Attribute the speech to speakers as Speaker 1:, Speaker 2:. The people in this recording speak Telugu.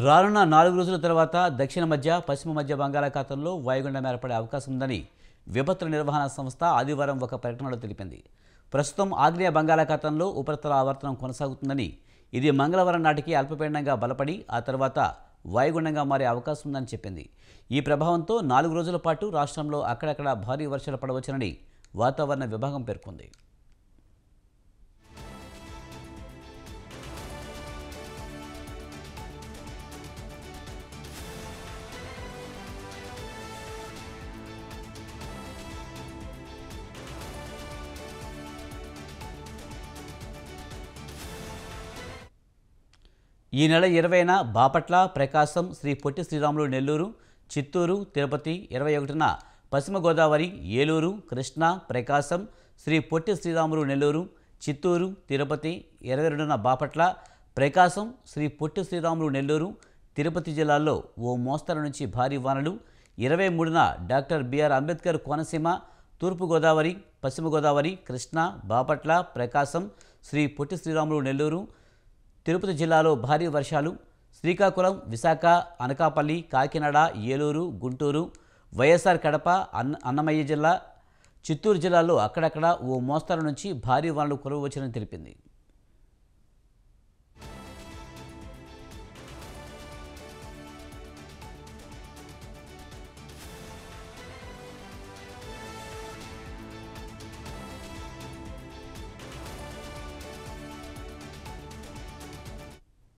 Speaker 1: రానున్న 4 రోజుల తర్వాత దక్షిణ మధ్య పశ్చిమ మధ్య బంగాళాఖాతంలో వాయుగుండం ఏర్పడే అవకాశం ఉందని విపత్తుల నిర్వహణ సంస్థ ఆదివారం ఒక ప్రకటనలో తెలిపింది. ప్రస్తుతం ఆగ్నేయ బంగాళాఖాతంలో ఉపరితల ఆవర్తనం కొనసాగుతుందని, ఇది మంగళవారం నాటికి అల్పపీడనంగా బలపడి ఆ తర్వాత వాయుగుండంగా మారే అవకాశం ఉందని చెప్పింది. ఈ ప్రభావంతో 4 రోజుల పాటు రాష్ట్రంలో అక్కడక్కడ భారీ వర్షాలు పడవచ్చునని వాతావరణ విభాగం పేర్కొంది. ఈ నెల 20న బాపట్ల, ప్రకాశం, శ్రీ పొట్టి శ్రీరాములు నెల్లూరు, చిత్తూరు, తిరుపతి, 21న పశ్చిమ గోదావరి, ఏలూరు, కృష్ణా, ప్రకాశం, శ్రీ పొట్టి శ్రీరాములు నెల్లూరు, చిత్తూరు, తిరుపతి, 22న బాపట్ల, ప్రకాశం, శ్రీ పొట్టి శ్రీరాములు నెల్లూరు, తిరుపతి జిల్లాల్లో ఓ మోస్తరు నుంచి భారీ వానలు, 23న డాక్టర్ బిఆర్ అంబేద్కర్ కోనసీమ, తూర్పుగోదావరి, పశ్చిమ గోదావరి, కృష్ణా, బాపట్ల, ప్రకాశం, శ్రీ పొట్టి శ్రీరాములు నెల్లూరు, తిరుపతి జిల్లాలో భారీ వర్షాలు, శ్రీకాకుళం, విశాఖ, అనకాపల్లి, కాకినాడ, ఏలూరు, గుంటూరు, వైఎస్ఆర్ కడప, అన్నమయ్య జిల్లా, చిత్తూరు జిల్లాలో అక్కడక్కడ ఓ మోస్తరు నుంచి భారీ వానలు కురవవచ్చునని తెలిపింది.